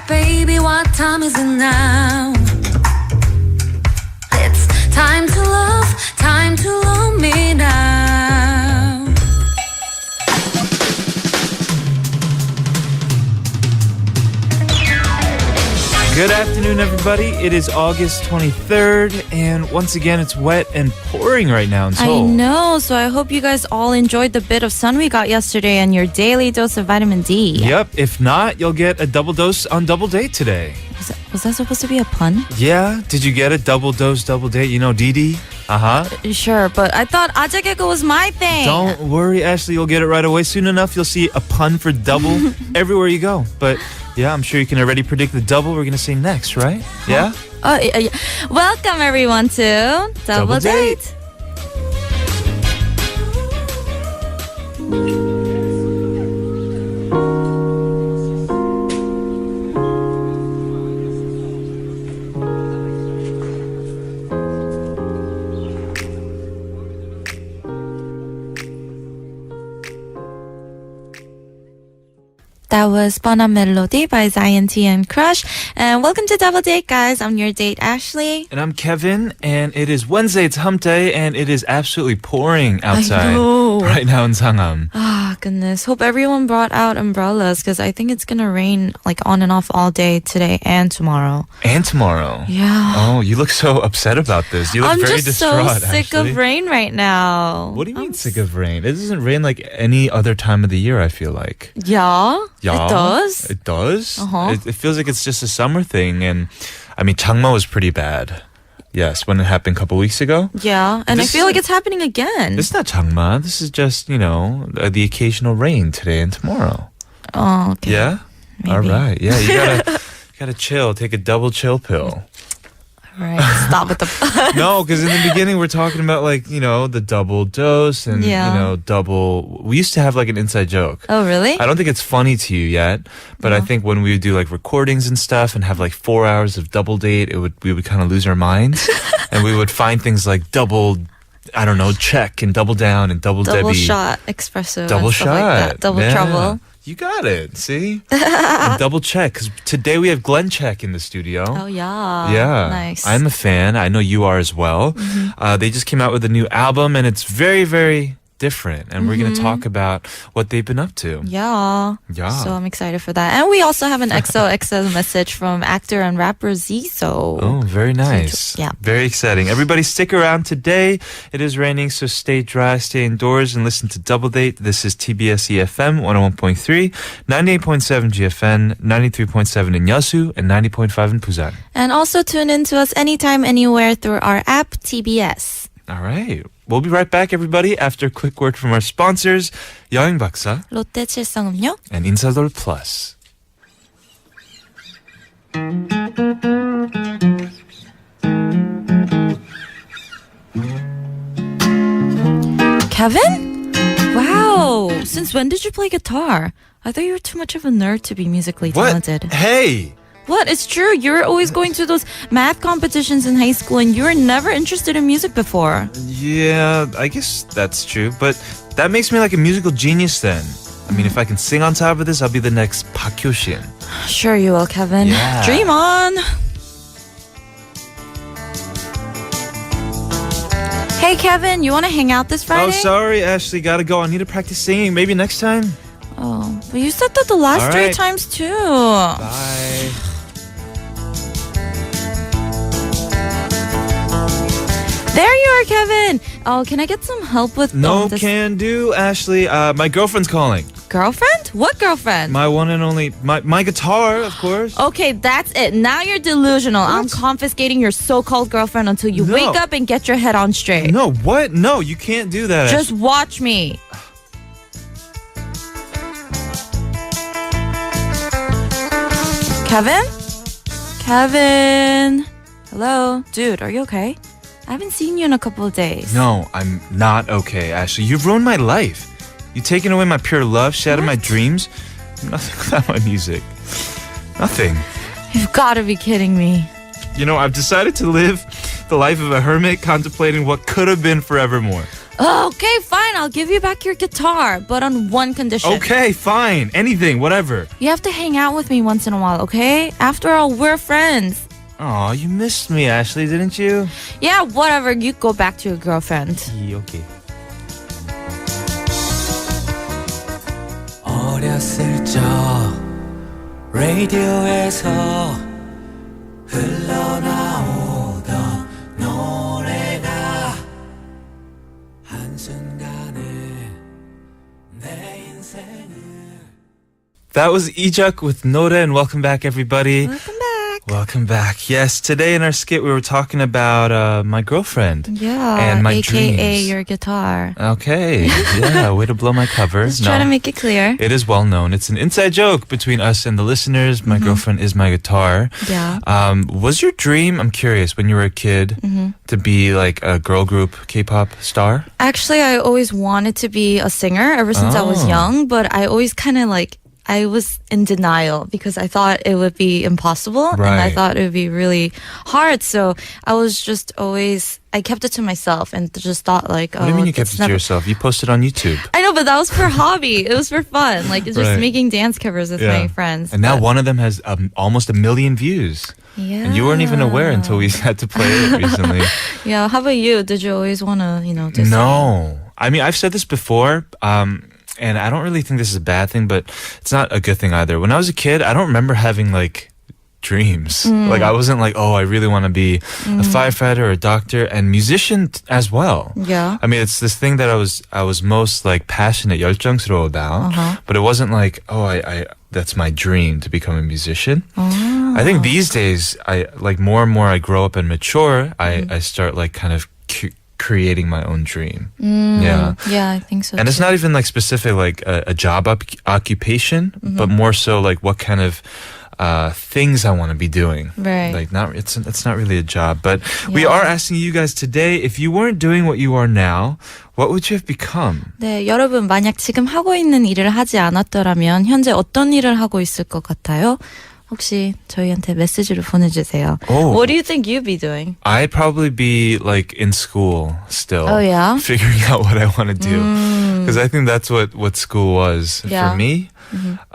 Baby, what time is it now? It's time to love me now. Good afternoon, everybody. It is August 23rd, and once again, it's wet and pouring right now in Seoul. I know, so I hope you guys all enjoyed the bit of sun we got yesterday and your daily dose of vitamin D. Yep. If not, you'll get a double dose on double date today. Was that supposed to be a pun? Yeah. Did you get a double dose, double date? You know, Didi? Sure, but I thought Ajageko was my thing. Don't worry, Ashley. You'll get it right away. Soon enough, you'll see a pun for double everywhere you go. But yeah, I'm sure you can already predict the double we're going to say next, right? Yeah? Yeah. Welcome, everyone, to Double Date. That was Bonham Melody by Zion T and Crush. And welcome to Double Date, guys. I'm your date, Ashley. And I'm Kevin, and it is Wednesday, it's hump day, and it is absolutely pouring outside know. right now in Sangam. Ah, goodness. Hope everyone brought out umbrellas because I think it's going to rain like on and off all day today and tomorrow. And tomorrow. Yeah. Oh, you look so upset about this. You look I'm very just distraught, so sick Ashley. of rain right now. What do you mean sick of rain? It doesn't rain like any other time of the year, I feel like. Yeah, Yeah. it does. It does? Uh-huh. It feels like it's just a summer thing. And I mean, Changma was pretty bad. Yes, when it happened a couple weeks ago. Yeah, and This- I feel like it's happening again. This is not Changma. This is just, the occasional rain today and tomorrow. Oh, okay. Yeah? Maybe. All right. Yeah, you gotta chill. Take a double chill pill. Right. Stop with the. No, because in the beginning we're talking about the double dose and Yeah. double. We used to have like an inside joke. Oh, really? I don't think it's funny to you yet, but I think when we would do like recordings and stuff and have like 4 hours of double date, we would kind of lose our minds, and we would find things like double, I don't know, check and double down and double Double Debbie, shot espresso. double and stuff shot, like that. Double Yeah. trouble. You got it. See, and double check because today we have Glenn Check in the studio. Oh, yeah. Yeah, Nice. I'm a fan. I know you are as well. They just came out with a new album, and it's very, very different. And we're going to talk about what they've been up to. Yeah. Yeah. So I'm excited for that. And we also have an XOXO message from actor and rapper Ziso. Oh, very nice. Yeah. Very exciting. Everybody stick around today. It is raining, so stay dry, stay indoors, and listen to Double Date. This is TBS EFM 101.3, 98.7 GFN, 93.7 in Yeosu, and 90.5 in Busan. And also tune in to us anytime, anywhere through our app, TBS. All right. We'll be right back, everybody, after a quick word from our sponsors, 여행 박사 롯데 칠성음료. and 인사돌 Plus. Kevin? Wow. Since when did you play guitar? I thought you were too much of a nerd to be musically talented. What? Hey! What? It's true. You were always going to those math competitions in high school and you were never interested in music before. Yeah, I guess that's true, but that makes me like a musical genius then. I mean, if I can sing on top of this, I'll be the next Park Hyo-shin. Sure you will, Kevin. Yeah. Dream on. Hey, Kevin, you want to hang out this Friday? Oh, sorry, Ashley, gotta go. I need to practice singing. Maybe next time. Oh, but you said that the last All 3 right. times too. Bye. There you are, Kevin. Oh, can I get some help with No this can do, Ashley. My girlfriend's calling. girlfriend? What girlfriend? My one and only, my guitar, of course. Okay, that's it. Now you're delusional. I'm confiscating your so-called girlfriend until you No. wake up and get your head on straight. No, what? No, you can't do that. Just watch me. Kevin? Kevin? Hello? Dude, are you okay? I haven't seen you in a couple of days. No, I'm not okay, Ashley. You've ruined my life. You've taken away my pure love, shattered my dreams. Nothing without my music. Nothing. You've got to be kidding me. You know, I've decided to live the life of a hermit, contemplating what could have been forevermore. Oh, okay, fine. I'll give you back your guitar, but on one condition. Okay, fine. Anything, whatever. You have to hang out with me once in a while, okay? After all, we're friends. Oh, you missed me, Ashley, didn't you? Yeah, whatever. You go back to your girlfriend. Okay. 어렸을 적 라디오에서 흘러나오던 노래가 한순간에 내 인생을 That was Ijak with Nora, and welcome back, everybody. Welcome back. Welcome back. Yes, today in our skit, we were talking about my girlfriend. Yeah, And my AKA dreams. your guitar. Okay. Yeah, way to blow my cover. Just try to make it clear. It is well known. It's an inside joke between us and the listeners. My girlfriend is my guitar. Yeah. Was your dream, I'm curious, when you were a kid, to be like a girl group K-pop star? Actually, I always wanted to be a singer ever since I was Oh. young, but I always kind of I was in denial because I thought it would be impossible and I Right. thought it would be really hard. So I was just I kept it to myself and just thought like, What do you mean you kept it's it to never- yourself? You posted on YouTube. I know, but that was for hobby. It was for fun. Like it's just Right. making dance covers with my friends. And now But- one of them has almost 1 million views. yeah. And you weren't even aware until we had to play it recently. Yeah. How about you? Did you always want to, do No. I mean, I've said this before, and I don't really think this is a bad thing, but it's not a good thing either. When I was a kid, I don't remember having like dreams. Like I wasn't like, oh, I really want to be a firefighter or a doctor and musician as well. Yeah. I mean, it's this thing that I was most like passionate, 열정스러워 about, but it wasn't like, oh, I that's my dream to become a musician. I think these days, I like more and more I grow up and mature, I start like kind of creating my own dream. Yeah. Yeah, I think so. And it's not even like specific, like a job occupation, but more so like what kind of things I want to be doing. Right. Like it's not really a job, but we Yeah. are asking you guys today, if you weren't doing what you are now, what would you have become? 네, 여러분 만약 지금 하고 있는 일을 하지 않았더라면 현재 어떤 일을 하고 있을 것 같아요? 혹시 저희한테 메시지를 보내주세요. Oh. What do you think you'd be doing? I'd probably be like in school still. Oh, yeah? Figuring out what I want to do. Because I think that's what school was Yeah. for me.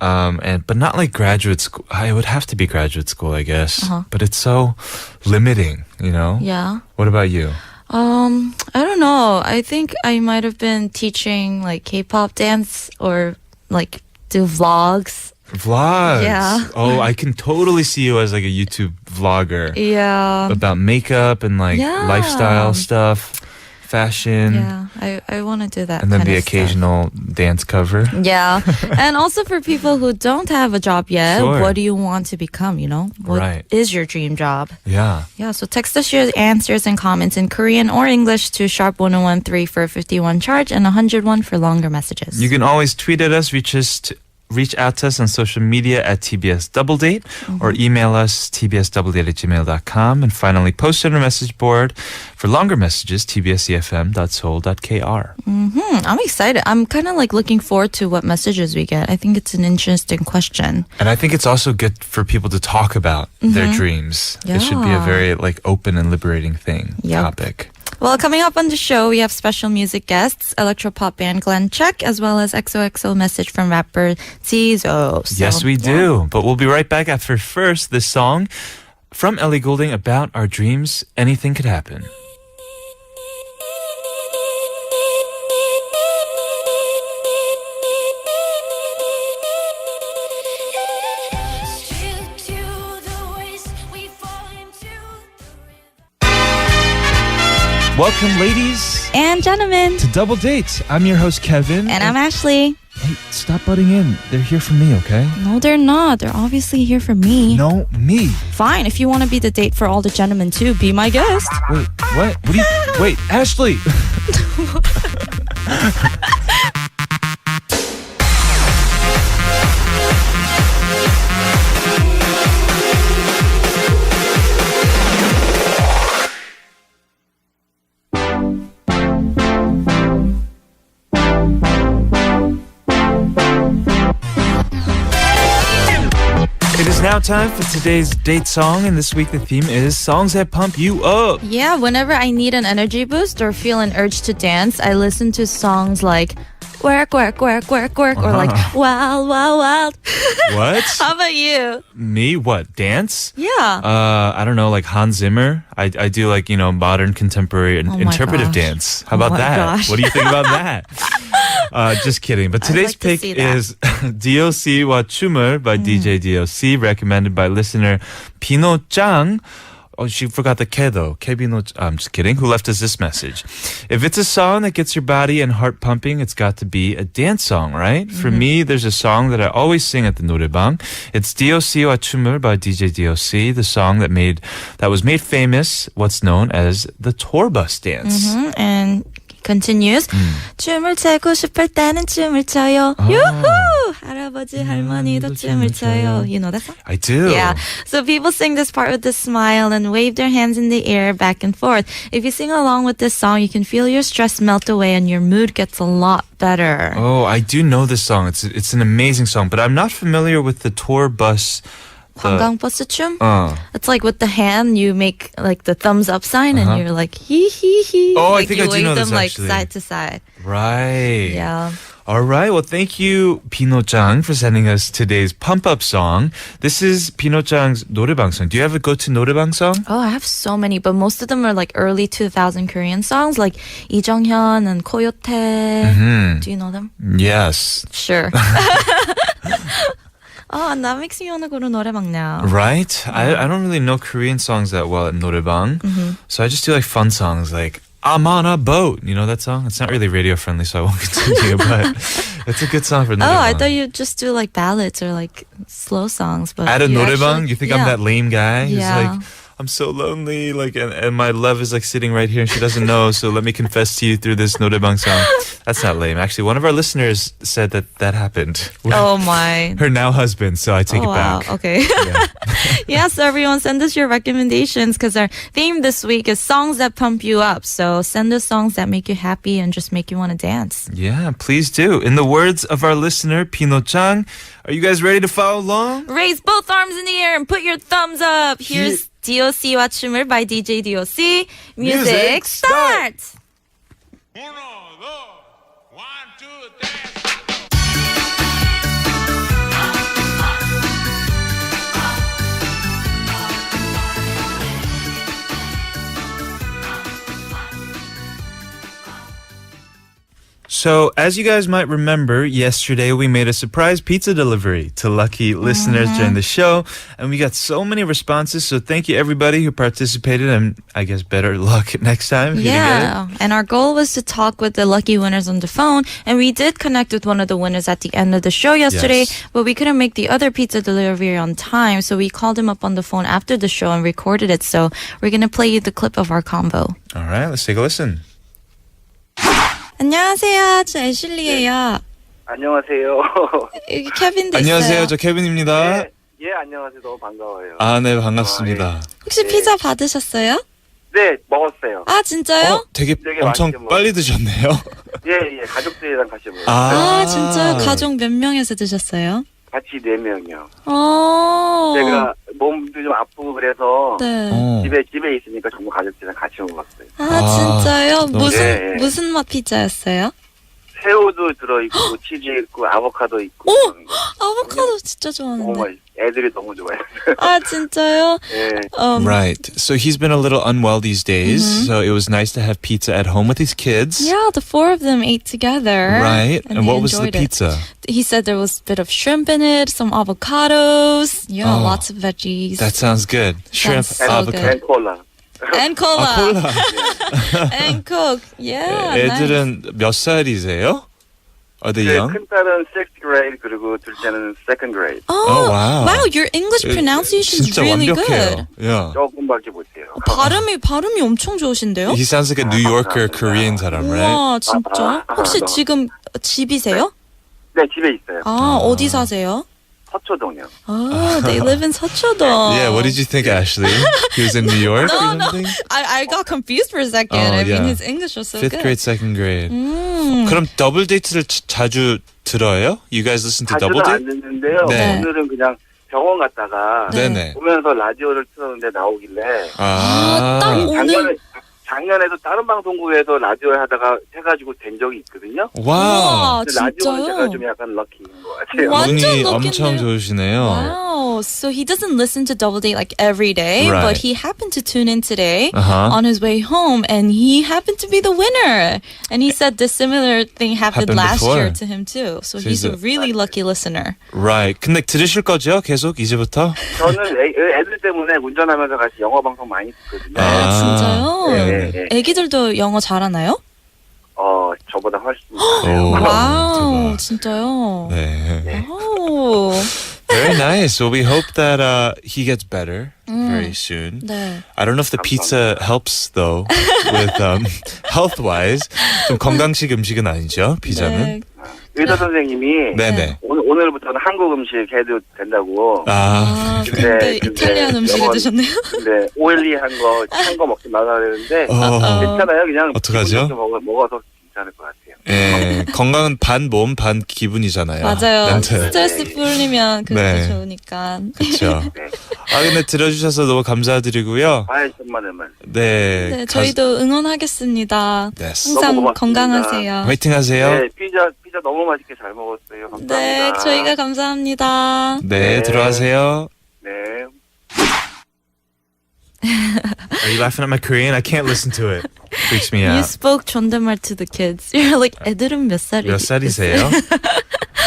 But not like graduate school. I would have to be graduate school, I guess. But it's so limiting, you know? Yeah. What about you? I don't know. I think I might have been teaching like K-pop dance or like do vlogs. Vlogs. Yeah. Oh, I can totally see you as like a YouTube vlogger Yeah. about makeup and like Yeah. lifestyle stuff, fashion, Yeah. I want to do that. and then kind the of stuff. occasional dance cover. Yeah. And also for people who don't have a job yet, Sure. what do you want to become, What is Right. your dream job? Yeah. Yeah, so text us your answers and comments in Korean or English to sharp 1013 for a 51 charge and 101 for longer messages. You can always tweet at us, reach out to us on social media at TBS Double Date, or email us tbsdoubledate@gmail.com, and finally post on our message board for longer messages tbsefm.soul.kr. I'm excited. I'm kind of like looking forward to what messages we get. I think it's an interesting question. And I think it's also good for people to talk about their dreams. It should be a Yeah. very like open and liberating Yep. topic. Well, coming up on the show, we have special music guests, electropop band Glenn Check, as well as XOXO message from rapper Zizo. So, Yes, we do. But we'll be right back after first this song from Ellie Goulding about our dreams. Anything could happen. Welcome, ladies, And gentlemen, to Double Date. I'm your host, Kevin. and I'm Ashley. Hey, stop butting in. They're here for me, okay? No, they're not. They're obviously here for me. No, me. Fine, if you want to be the date for all the gentlemen too, be my guest. Wait, what? What do you... Wait, Ashley! It is now time for today's date song, and this week the theme is songs that pump you up. Yeah, whenever I need an energy boost or feel an urge to dance, I listen to songs like work, work, work, work, work, or like wild, wild, wild. What? How about you? Me? What? Dance? Yeah. I don't know, like Hans Zimmer. I do like, modern contemporary and Oh my interpretive gosh. dance. How Oh about my that? gosh. What do you think about that? Just kidding. But today's like to pick see that. is DOC와 춤을 by DJ DOC, recommended by listener Pino Chang. Oh, she forgot the K though. I'm just kidding. Who left us this message? If it's a song that gets your body and heart pumping, it's got to be a dance song, right? For me, there's a song that I always sing at the 노래방. It's DOC와 춤을 by DJ DOC, the song that was made famous, what's known as the tour bus dance. And continues. 춤을 추고 싶을 때는 춤을 춰요. 유후! 할아버지 할머니도 춤을 춰요. You know that song? I do. Yeah. So people sing this part with a smile and wave their hands in the air back and forth. If you sing along with this song, you can feel your stress melt away and your mood gets a lot better. Oh, I do know this song. It's an amazing song, but I'm not familiar with the tour bus. 관광버스 춤? Uh. It's like with the hand, you make like the thumbs up sign and you're like hee hee hee. Oh, I like think you I do wave know them this, like actually. side to side. Right. Yeah. All right. Well, thank you, Pino Chang, for sending us today's pump-up song. This is Pino Chang's 노래방 song. Do you have a go-to 노래방 song? Oh, I have so many, but most of them are like early 2000 Korean songs, like Lee Jung-hyun and Coyote. Do you know them? Yes. Sure. Oh, and that makes me want to go to 노래방 now. Right? I don't really know Korean songs that well at 노래방. So I just do like fun songs like I'm on a boat. You know that song? It's not really radio friendly, so I won't continue, but it's a good song for 노래방. Oh, I thought you'd just do like ballads or like slow songs. But At a you 노래방, actually- you think yeah. I'm that lame guy who's Yeah. like, I'm so lonely, like, and my love is like sitting right here and she doesn't know, so let me confess to you through this 노래방 song. That's not lame. Actually, one of our listeners said that happened. Oh my. Her now husband, so I take it wow. back. Okay. Yeah, so everyone send us your recommendations because our theme this week is songs that pump you up. So send us songs that make you happy and just make you want to dance. Yeah, please do. In the words of our listener, Pino Chang, are you guys ready to follow along? Raise both arms in the air and put your thumbs up. Here's DOC와 춤을 by DJ DOC. Music Music start! Uno, dos, 1, 2, 3. So, as you guys might remember, yesterday we made a surprise pizza delivery to lucky listeners during the show, and we got so many responses. So, thank you everybody who participated, and I guess better luck next time if you didn't get it. Yeah, and our goal was to talk with the lucky winners on the phone, and we did connect with one of the winners at the end of the show yesterday, Yes. but we couldn't make the other pizza delivery on time, so we called him up on the phone after the show and recorded it. So we're gonna play you the clip of our convo. All right, let's take a listen. 안녕하세요, 저 애슐리예요. 안녕하세요. 여기 케빈도 안녕하세요, 있어요. 저 케빈입니다. 예, 안녕하세요. 너무 반가워요. 아, 네, 반갑습니다. 혹시 피자 받으셨어요? 네, 먹었어요. 아 진짜요? 되게 되게 엄청 맛있게 빨리 드셨네요. 예, 가족들이랑 같이 먹었어요. 아 진짜요? 가족 몇 명에서 드셨어요? 같이 4명이요. 어. 제가 몸도 좀 아프고 그래서 네. 집에 있으니까 전부 가족들이랑 같이 먹었어요. 아 진짜요? 너무 네. 무슨 맛 피자였어요? 새우도 들어있고 치즈 있고 아보카도 있고. 오! 그런 거. 아보카도 진짜 너무 좋아하는데. 맛있어요. 애들이 너무 좋아해요. 아 진짜요? 예. Right. So he's been a little unwell these days, so it was nice to have pizza at home with his kids. Yeah, the four of them ate together. Right. And they what was the enjoyed it. pizza? He said there was a bit of shrimp in it, some avocados, Oh, lots of veggies. That sounds good. Shrimp, so avocado. 앤 콜라. and cola. 콜라. and coke. Yeah. 애들은 몇 살이세요? Are they young? 큰 딸은 6th grade 그리고 둘째는 2nd grade. Oh, wow. wow, your English pronunciation is 진짜 really 완벽해요. good. Yeah. 조금밖에 못해요. 발음이 엄청 좋으신데요? He sounds like a New Yorker Korean 사람, right? 우와, 진짜? 혹시 아, 지금 집이세요? 네, 집에 있어요. 아, 어디 사세요? 서초동이요. Oh, they live in 서초동. Yeah, what did you think, Ashley? He was in New York or something? I got confused for a second. Oh, I mean, yeah. his English was so Fifth good. grade, second grade. 그럼 더블 데이트를 자주 들어요? You guys listen to double 자주는 안 date? 듣는데요. 네. 오늘은 그냥 병원 갔다가 네. 네네. 보면서 라디오를 틀었는데 나오길래 딱 오늘 작년에도 다른 방송국에서 라디오를 하다가 해가지고 된 적이 있거든요. 와우. 와, 근데 라디오는 제가 진짜요? 좀 약간 럭키인 것 같아요. 완전 운이 럭키네요. 엄청 좋으시네요. Wow. So he doesn't listen to Double Date like every day, Right. but he happened to tune in today Uh-huh. on his way home, and he happened to be the winner. And he said the similar thing happened Happened last year before. to him too. So So he's he's a a- really lucky listener. Right. 근데 들으실 거죠? 계속 이제부터? 저는 애들 때문에 운전하면서 같이 영어 방송 많이 듣거든요. 아. 진짜요? 네, 네. 애기들도 영어 잘하나요? 저보다 훨씬 오. 와우, 대박. 진짜요? 네. 오. Very nice. Well, we hope that he gets better very soon. 네. I don't know if the pizza helps though with health wise. 좀 건강식 음식은 아니죠, 피자는. 네. 의사 선생님이 네네. 오늘부터는 한국 음식 해도 된다고. 아, 근데 근데 이탈리안 음식을 영어- 드셨네요. 근데 오일리한 거, 찬 거 먹지 말라 그러는데 어. 괜찮아요. 그냥 어떡하죠? 기분 좋게 먹어서 괜찮을 것 같아요. 예, 건강은 반 몸, 반 기분이잖아요. 맞아요. 멘트. 스트레스 풀리면 그것도 네. 좋으니까. 그렇죠. 네. 아, 근데 들어주셔서 너무 감사드리고요. 아이, 천만에만. 네. 네, 저희도 응원하겠습니다. 네. 너무 항상 고맙습니다. 건강하세요. 화이팅 하세요. 네, 피자 너무 맛있게 잘 먹었어요. 감사합니다. 네, 저희가 감사합니다. 네, 네. 들어가세요. 네. Are you laughing at my Korean? I can't listen to it. Freaks me You out. spoke 존댓말 to the kids. You're like, 애들은 몇 살이? 몇 살이세요?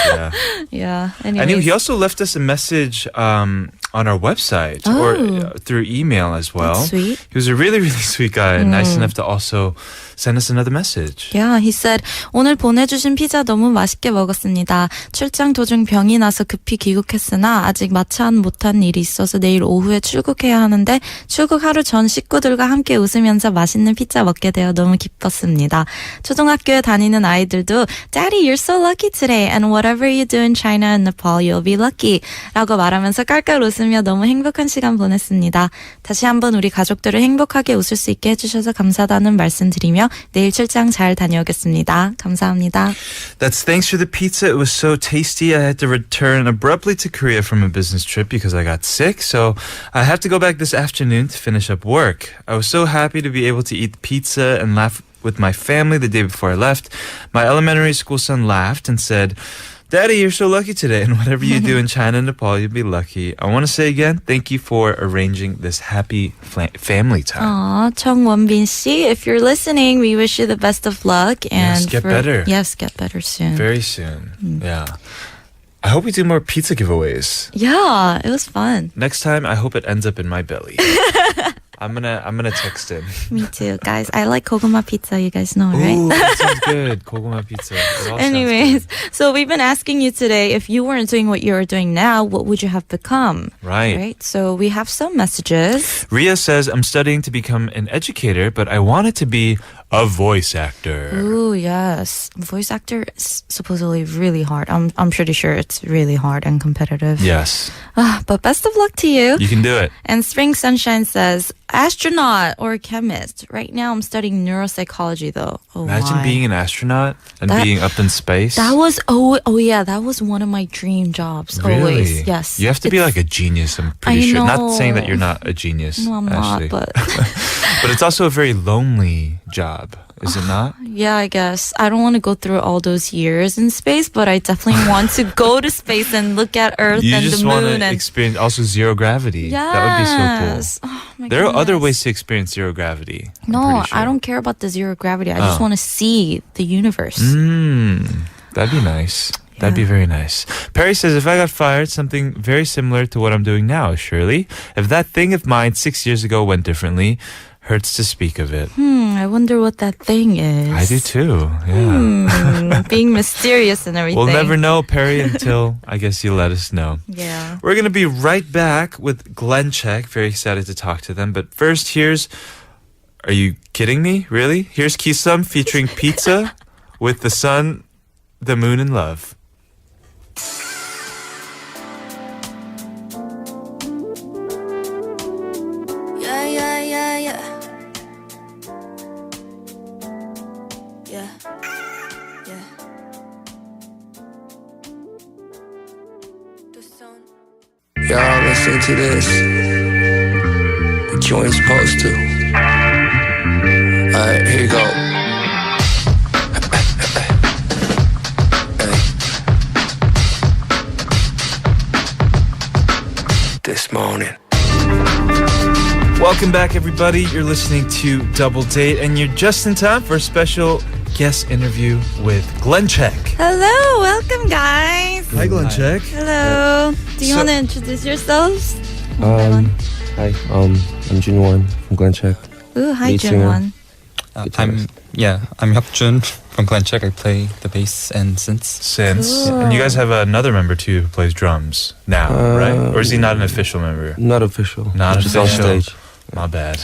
Yeah. Yeah. And Anyways. he also left us a message on our website or through email as well. That's sweet. He was a really, really sweet guy and nice enough to also send us another message. Yeah, he said, 오늘 보내주신 피자 너무 맛있게 먹었습니다. 출장 도중 병이 나서 급히 귀국했으나 아직 마찬 못한 일이 있어서 내일 오후에 출국해야 하는데 출국 하루 전 식구들과 함께 웃으면서 맛있는 피자 먹게 되어 너무 기뻤습니다. 초등학교에 다니는 아이들도 Daddy, you're so lucky today and whatever you do in China and Nepal, you'll be lucky 라고 말하면서 깔깔 웃으며 너무 행복한 시간 보냈습니다. 다시 한번 우리 가족들을 행복하게 웃을 수 있게 해주셔서 감사하다는 말씀드리며 내일 출장 잘 다녀오겠습니다. 감사합니다. That's thanks for the pizza. It was so tasty. I had to return abruptly to Korea from a business trip because I got sick. So I have to go back this afternoon to finish up work. I was so happy to be able to eat pizza and laugh with my family the day before I left. My elementary school son laughed and said, Daddy, you're so lucky today, and whatever you do in China and Nepal, you'll be lucky. I want to say again, thank you for arranging this happy family time. Aw, 정원빈 씨, if you're listening, we wish you the best of luck. And Yes, get better. Yes, get better soon. Very soon. Yeah. I hope we do more pizza giveaways. Yeah, it was fun. Next time, I hope it ends up in my belly. I'm gonna text him. Me too, guys. I like koguma pizza, you guys know, right? Ooh, that sounds good. Koguma pizza. It all sounds Anyways, good. so we've been asking you today, if you weren't doing what you're doing now, what would you have become? Right. So we have some messages. Ria says, I'm studying to become an educator, but I wanted to be a voice actor. Ooh, yes. Voice actor is supposedly really hard. I'm pretty sure it's really hard and competitive. Yes, But best of luck to you. you can do it. And Spring Sunshine says, astronaut or chemist. Right now I'm studying neuropsychology though. Oh, Imagine my. being an astronaut and That- being up in space. That was, yeah, that was one of my dream jobs. Really? Always. Yes. You have to be It's- like a genius, I'm pretty I sure. Not know. saying that you're not a genius, No, I'm actually. not, but But it's also a very lonely job, is it not? yeah, I guess. I don't want to go through all those years in space, but I definitely want to go to space and look at Earth You and just the want moon. to And experience also zero gravity. yes. That would be so cool. Oh, my There are other goodness. ways to experience zero gravity. I'm No, pretty sure. I don't care about the zero gravity. I just Oh. want to see the universe. That'd be nice. That'd be very nice. Perry says, if I got fired, something very similar to what I'm doing now, surely. If that thing of mine 6 years ago went differently, hurts to speak of it. I wonder what that thing is. I do too. Yeah. Being mysterious and everything. We'll never know, Perry, until I guess you let us know. Yeah. We're going to be right back with Glenn Check. Very excited to talk to them. But first, are you kidding me? Really? Here's Kisum featuring Pizza with the sun, the moon, and love. Yeah, yeah, yeah, yeah. Yeah. Yeah. The sun. Y'all listen to this, but you ain't supposed to. Alright, here you go. Hey. This morning. Welcome back, everybody. You're listening to Double Date, and you're just in time for a special guest interview with Glenn Check. Hello, welcome guys. Hi, Glenn Check. Hello. Do you So- want to introduce yourselves? Hi, I'm Junwon from Glenn Check. Ooh, hi, lead singer. Junwon. I'm Hyukjun from Glenn Check. I play the bass and synths. Since Cool. and you guys have another member too who plays drums now, right? Or is he not an official member? Not official. Not Just on official. stage. My bad.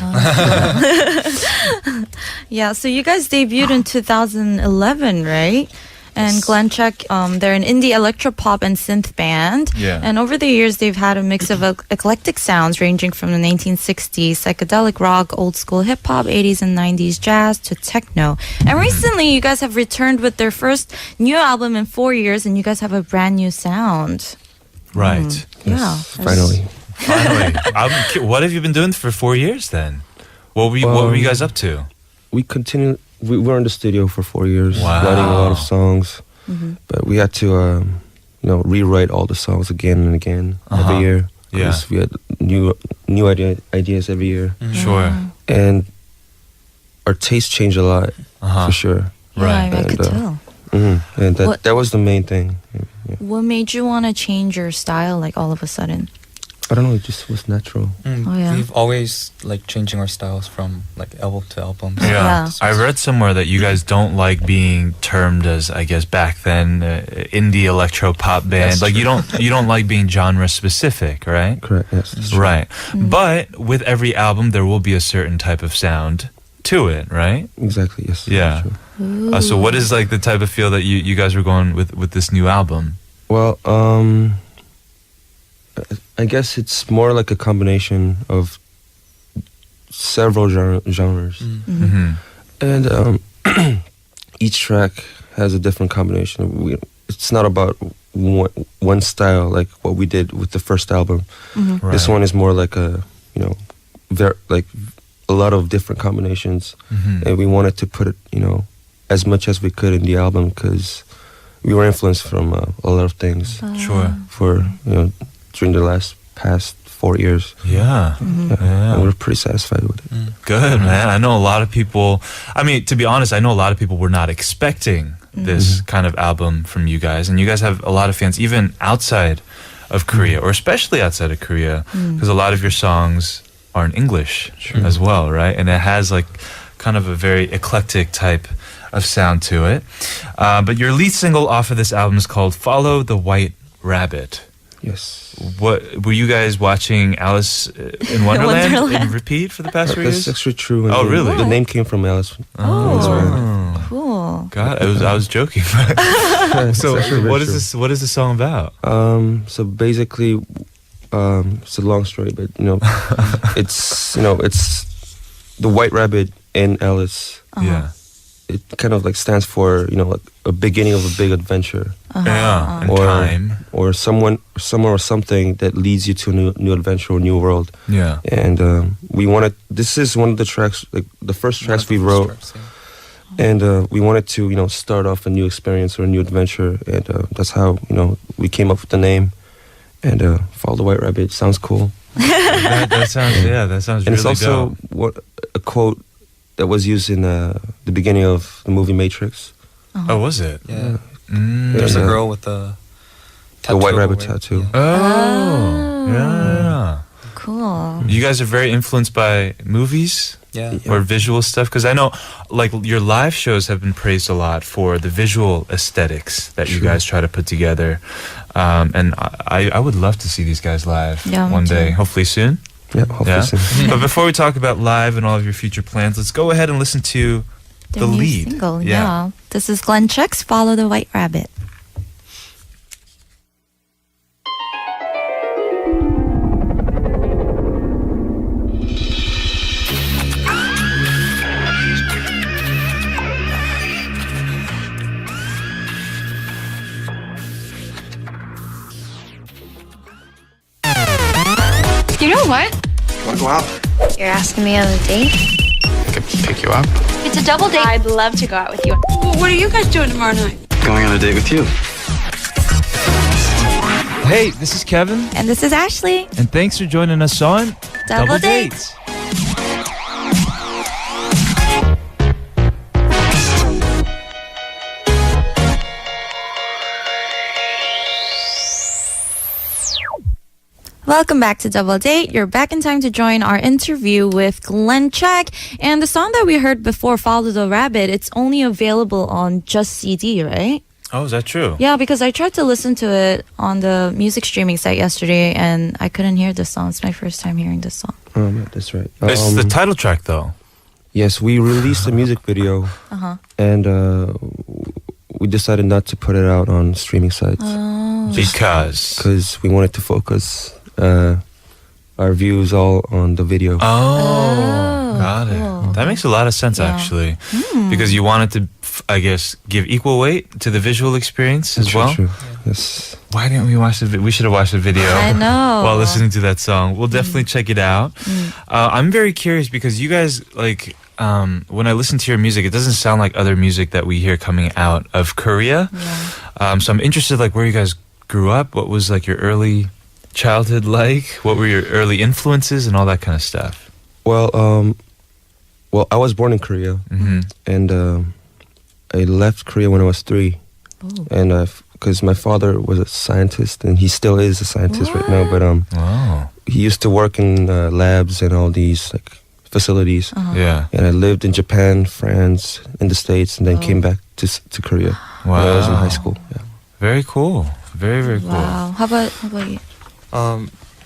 Yeah, so you guys debuted in 2011, right? And Glenn Check, they're an indie electropop and synth band. Yeah. And over the years, they've had a mix of eclectic sounds ranging from the 1960s psychedelic rock, old school hip hop, 80s and 90s jazz to techno. And recently, you guys have returned with their first new album in 4 years, and you guys have a brand new sound. Right. Yeah. Finally. Finally. What have you been doing for 4 years then? What were you guys up to? We continued. We were in the studio for 4 years, Wow. writing a lot of songs. But we had to, rewrite all the songs again and again every year. Yeah. Because we had new ideas every year, Sure. and our taste changed a lot Uh-huh. for sure. Right. Yeah, I could And, tell. And What- that was the main thing. What made you want to change your style like all of a sudden? I don't know. It just was natural. Oh, yeah. We've always like changing our styles from like album to album. Yeah. Yeah. I read somewhere that you guys don't like being termed as, I guess back then, indie electro pop band. That's Like true. you don't like being genre specific, right? Correct. Yes. that's true. Right. But with every album there will be a certain type of sound to it, right? Exactly. Yes. Yeah. that's true. So what is like the type of feel that you guys are going with this new album? Well, I guess it's more like a combination of several genres, Mm-hmm. and each track has a different combination. It's not about one style like what we did with the first album. Right. This one is more like a like a lot of different combinations, Mhm. and we wanted to put it as much as we could in the album because we were influenced from a lot of things Sure. for during the past 4 years. Yeah. Yeah. And we're pretty satisfied with it. Good, man. I know a lot of people, I mean, to be honest, I know a lot of people were not expecting this kind of album from you guys. And you guys have a lot of fans even outside of Korea, or especially outside of Korea, because a lot of your songs are in English as well, right? And it has like kind of a very eclectic type of sound to it. But your lead single off of this album is called Follow the White Rabbit. Yes. What were you guys watching Alice in Wonderland in Wonderland. repeat for the past 3 That's years? actually true. Oh, really? The name came from Alice. Oh, Oh. cool. God, I was joking. So, what is this? What is the song about? So basically, it's a long story, but it's the White Rabbit in Alice. Yeah, It kind of like stands for like a beginning of a big adventure, yeah, and Or- time. or someone or something that leads you to a new adventure or new world. Yeah, And we wanted. This is one of the tracks, like the first tracks we wrote. And we wanted to, start off a new experience or a new adventure, and that's how we came up with the name. And Follow the White Rabbit sounds cool, that sounds. Yeah, that sounds and really it's also a quote that was used in the beginning of the movie Matrix. dope. Oh, was it? Yeah. Yeah. There's a girl with a The White Rabbit right? tattoo. Yeah. Oh, yeah. Cool. You guys are very influenced by movies Yeah. or visual stuff, because I know, like, your live shows have been praised a lot for the visual aesthetics that you Sure. guys try to put together. And I would love to see these guys live Yeah, me one day, too. hopefully soon. Yeah, hopefully Yeah. soon. But before we talk about live and all of your future plans, let's go ahead and listen to Their the new lead. single, yeah. This is Glenn Check's Follow the White Rabbit. You know what? Want to go out? You're asking me on a date? I could pick you up. It's a double date. I'd love to go out with you. What are you guys doing tomorrow night? Going on a date with you. Hey, this is Kevin, And this is Ashley. and thanks for joining us on Double Date. Welcome back to Double Date. You're back in time to join our interview with Glenn Check. And the song that we heard before, Follow the Rabbit, it's only available on just CD, right? Oh, is that true? Yeah, because I tried to listen to it on the music streaming site yesterday and I couldn't hear this song. It's my first time hearing this song. That's right. It's the title track, though. Yes, we released a music video, and we decided not to put it out on streaming sites Because we wanted to focus our views all on the video. Got it. cool. That makes a lot of sense, Yeah. actually. Because you wanted to, I guess, give equal weight to the visual experience as well. True. Yes. Why didn't we watch the video? We should have watched the video. I know. While listening to that song. We'll definitely check it out. I'm very curious because you guys, like, when I listen to your music, it doesn't sound like other music that we hear coming out of Korea. Yeah. So I'm interested, like, where you guys grew up. What was, like, your early childhood like? What were your early influences and all that kind of stuff? Well, I was born in Korea, and I left Korea when I was 3, and because my father was a scientist, and he still is a scientist right now. But Wow. he used to work in labs and all these like facilities. Yeah. And I lived in Japan, France, in the States, and then came back to Korea when I was in high school. Yeah. Very cool. Very, very cool. Wow. How about you?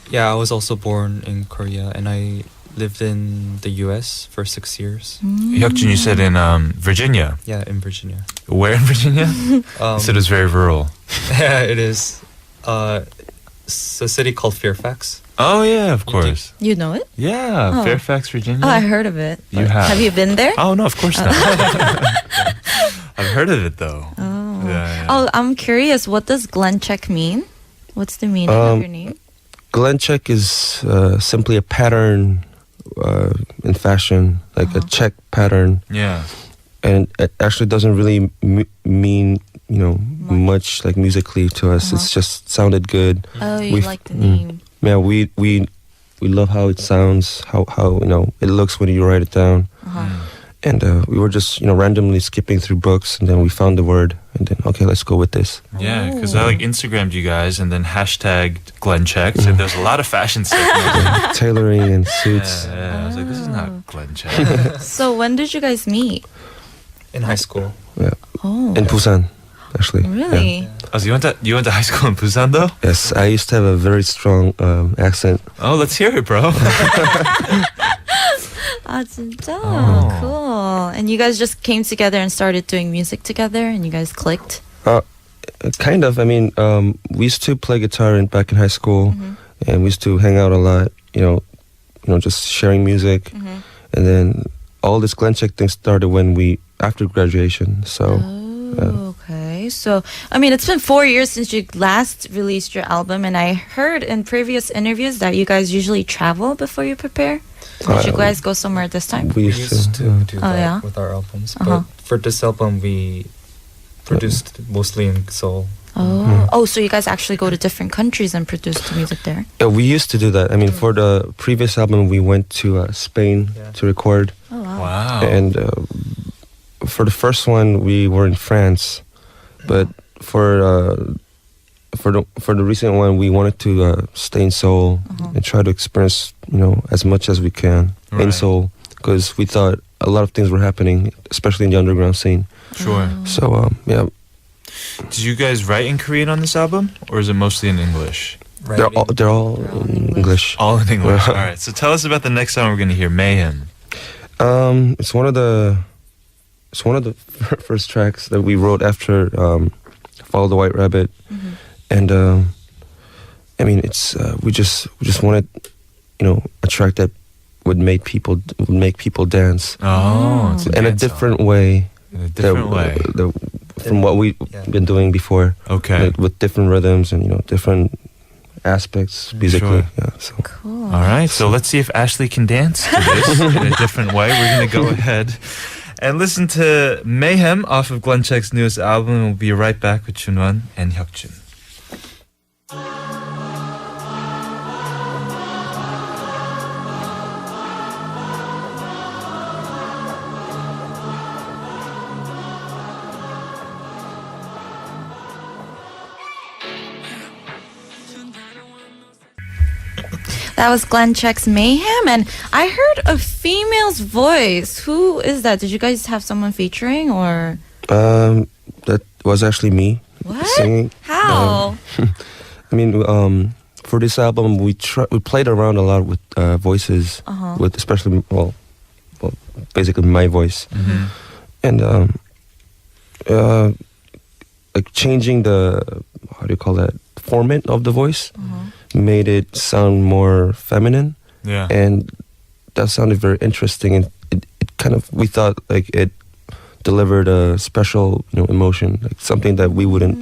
Yeah, I was also born in Korea and I lived in the US for 6 years. Hyukjun, you said in Virginia. Yeah, in Virginia. Where in Virginia? You said it was very rural. Yeah, it is. It's a city called Fairfax. Oh, yeah, of course. You know it? Yeah, Oh. Fairfax, Virginia. Oh, I heard of it. You have. Have you been there? Oh, no, of course not. I've heard of it, though. Oh. Yeah. Oh, I'm curious. What does Glenn Check mean? What's the meaning of your name? Glenn Check is simply a pattern in fashion, like a check pattern, Yeah. and it actually doesn't really mean much like musically to us. It's just sounded good. Oh, you we've- like the name. Yeah, we love how it sounds, how it looks when you write it down. And we were just randomly skipping through books, and then we found the word, and then okay, let's go with this. Yeah, because I like Instagrammed you guys and then hashtagged Glenn Check. Said there's a lot of fashion stuff. Tailoring and suits. Yeah, I was like, this is not Glenn Check. So when did you guys meet? In high school. Yeah, Oh, in Busan, actually. really? Oh, so you went to high school in Busan, though? Yeah. Yes, I used to have a very strong accent. Oh, let's hear it, bro. Ah, 진짜? Oh. Cool. And you guys just came together and started doing music together, and you guys clicked? Kind of. I mean, we used to play guitar back in high school, and we used to hang out a lot. Just sharing music, and then all this Glenn Check thing started after graduation. So. Oh, okay. So, I mean, it's been 4 years since you last released your album, and I heard in previous interviews that you guys usually travel before you prepare. Did you guys go somewhere this time? We We used used to. to do Oh, that yeah? with our albums. Uh-huh. But for this album, we produced mostly in Seoul. Oh, so you guys actually go to different countries and produce the music there? Yeah, we used to do that. I mean, for the previous album, we went to Spain to record, Oh, wow. Wow. and for the first one, we were in France. But for the recent one, we wanted to stay in Seoul and try to experience as much as we can in Right. Seoul, because we thought a lot of things were happening, especially in the underground scene. Sure. So yeah, Did you guys write in Korean on this album, or is it mostly in English? they're all in English. All in English. All right. So tell us about the next song we're going to hear, Mayhem. It's one of the first tracks that we wrote after Follow the White Rabbit, and I mean, it's we just wanted a track that would make people dance Oh, it's in a dance song. different way. In a different way. From what we've been doing before. Okay. With different rhythms and different aspects musically. Sure. Yeah, so. Cool. All right, so let's see if Ashley can dance to this in a different way. We're going to go ahead and listen to Mayhem off of Glenn Check's newest album. And we'll be right back with Junwon and Hyukjun. That was Glenn Check's Mayhem, and I heard a female's voice. Who is that? Did you guys have someone featuring, or? That was actually me What? singing. How? I mean, for this album, we played around a lot with voices, with especially basically my voice, and like changing the format of the voice made it sound more feminine. Yeah. And that sounded very interesting, and it kind of, we thought like it delivered a special emotion, like something that we wouldn't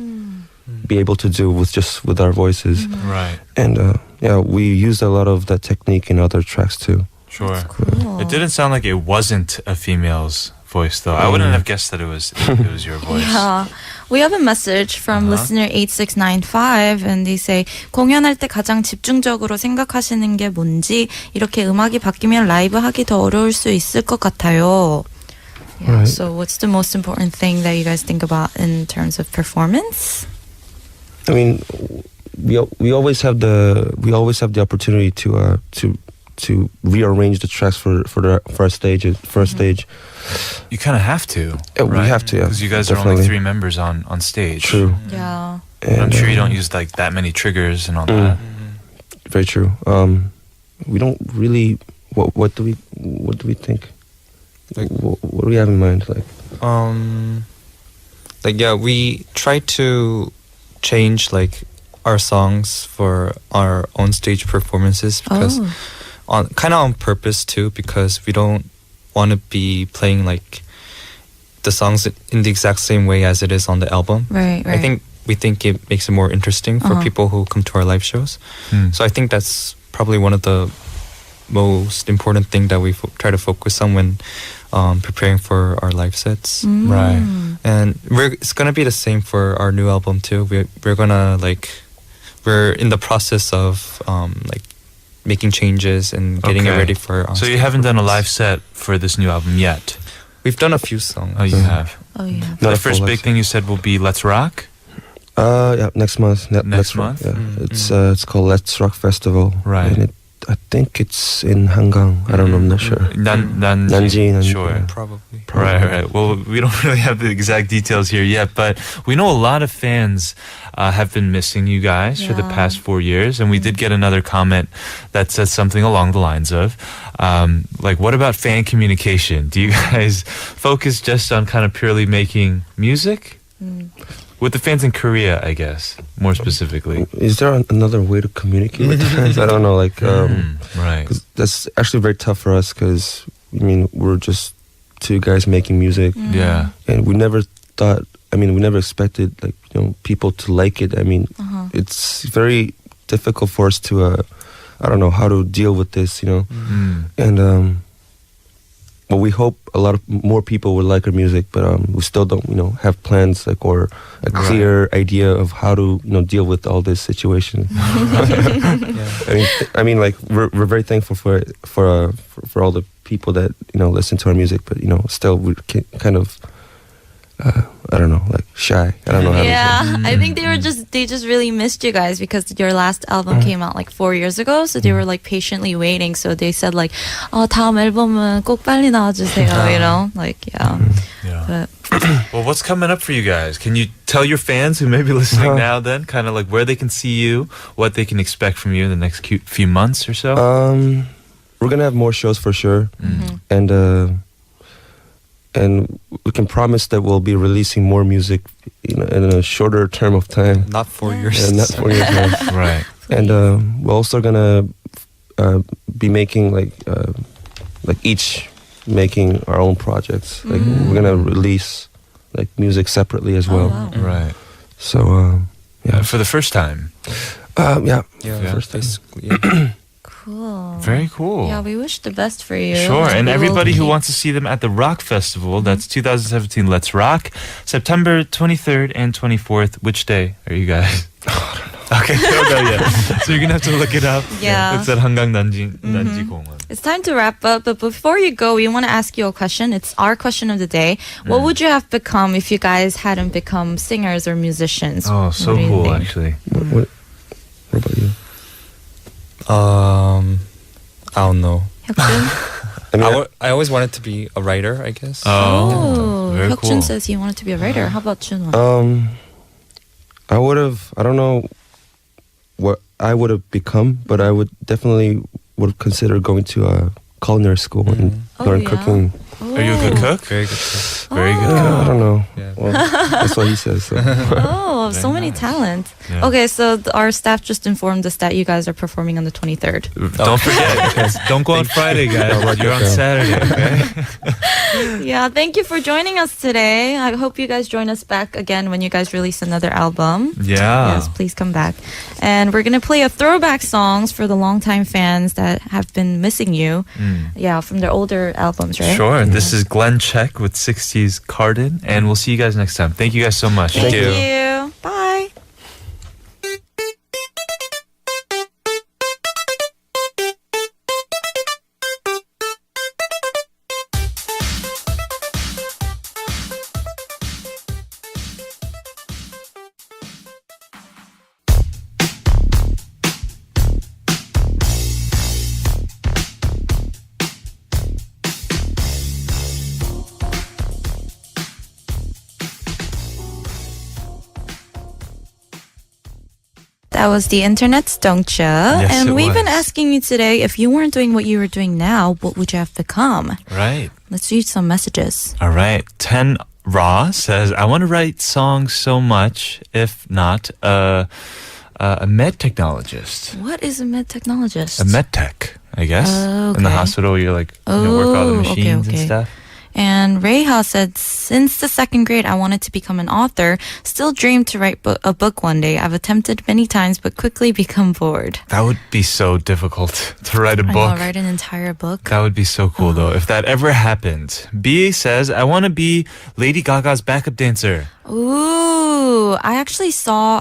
be able to do with our voices. Right. And yeah, we used a lot of that technique in other tracks too. Sure. Cool. It didn't sound like it wasn't a female's voice, though. I wouldn't have guessed that it was your voice. Yeah. We have a message from listener 8695, and they say, 공연할 때 가장 집중적으로 생각하시는 게 뭔지, 이렇게 음악이 바뀌면 라이브 하기 더 어려울 수 있을 것 같아요. Yeah, Right. so what's the most important thing that you guys think about in terms of performance? I mean, we always have the opportunity to rearrange the tracks for our stage. You kind of have to. Yeah, we right? have to, yeah, Because you guys are definitely. only 3 members on stage. True. Yeah. And, I'm sure you don't use like that many triggers and all that. Very true. We don't really. What do we think? Like- what do we have in mind? Like yeah, we try to change like our songs for our own stage performances because on purpose too, because we don't want to be playing like the songs in the exact same way as it is on the album. Right. We think it makes it more interesting for people who come to our live shows. So I think that's probably one of the most important thing that we try to focus on when preparing for our live sets. Right. And it's gonna be the same for our new album too. We're gonna we're in the process of like making changes and getting it Okay. ready for. So you haven't done a live set for this new album yet? We've done a few songs. Oh, you have. Oh, yeah. Not The a first full big live thing you said will be Let's Rock? Yeah, next month. Next Rock, month? yeah. It's called Let's Rock Festival. Right. And I think it's in Hangang. I don't know. I'm not sure. Nanjing. Sure. Yeah, probably. Right. Well, we don't really have the exact details here yet, but we know a lot of fans have been missing you guys for the Yeah. past 4 years, and we did get another comment that said something along the lines of, like, what about fan communication? Do you guys focus just on kind of purely making music? With the fans in Korea, I guess, more specifically. Is there another way to communicate with the fans? I don't know. Right. 'Cause that's actually very tough for us because, I mean, we're just two guys making music. Yeah. And we never expected, people to like it. I mean, it's very difficult for us to, I don't know how to deal with this, And, well, we hope a lot of more people would like our music, but we still don't, have plans or a clear idea of how to, deal with all this situation. I mean, we're very thankful for all the people that listen to our music, but still we kind of. I don't know, shy. I don't know how to Yeah, I think they just really missed you guys because your last album came out 4 years ago, so they were patiently waiting. So they said 다음 앨범은 꼭 빨리 나와주세요, yeah. Yeah. But Well, what's coming up for you guys? Can you tell your fans who may be listening now then, kind of where they can see you, what they can expect from you in the next few months or so? We're gonna have more shows for sure, and we can promise that we'll be releasing more music in a shorter term of time. Not 4 years. Yeah, not 4 years. No. Right. And we're also gonna be making each making our own projects. We're gonna release music separately as well. wow. Right. So yeah. For the first time. Yeah. Yeah, First time. basically. Yeah. Cool. Very cool. Yeah, we wish the best for you. Sure, and We will everybody who keep- wants to see them at the Rock Festival, that's 2017 Let's Rock, September 23rd and 24th. Which day are you guys? Okay, don't know yet. So you're gonna have to look it up. Yeah. It's at 한강 난지공원. It's time to wrap up, but before you go, we want to ask you a question. It's our question of the day. What would you have become if you guys hadn't become singers or musicians? Oh, so What do you cool, think? actually. What about you? I don't know. 혁준? I always wanted to be a writer, I guess. Oh, very 혁준 cool. says he wanted to be a writer. How about Junwon? I would have. I don't know what I would have become, but I would definitely would have considered going to a culinary school and learn yeah? cooking. Are you a good cook? Very good. Cook. Very good I cook. don't know. Yeah. Well, that's what he says. So. Oh, so many nice. talent. Yeah. Okay, so our staff just informed us that you guys are performing on the 23rd. Don't forget, don't go on Friday, guys. I'll write You're that on down. Saturday, okay? Yeah, thank you for joining us today. I hope you guys join us back again when you guys release another album. Yeah. Yes, please come back. And we're going to play a throwback songs for the longtime fans that have been missing you. Yeah, from their older albums, right? Sure. This is Glenn Check with 60s Cardin, and we'll see you guys next time. Thank you guys so much. Thank you. Bye. That was the Internet's Dongcha. Yes, And it we've been was. asking you today, if you weren't doing what you were doing now, what would you have become? Right. Let's read some messages. All right. 10 Raw says, I want to write songs so much, if not a med technologist. What is a med technologist? A med tech, I guess. Oh, In the okay. hospital, you're like, you know, work all the Oh, okay, machines okay. and stuff. And Reha said, since the second grade, I wanted to become an author. Still dreamed to write a book one day. I've attempted many times, but quickly become bored. That would be so difficult to write a I book. know, write an entire book. That would be so cool, though, if that ever happened. B says, I want to be Lady Gaga's backup dancer. Ooh, I actually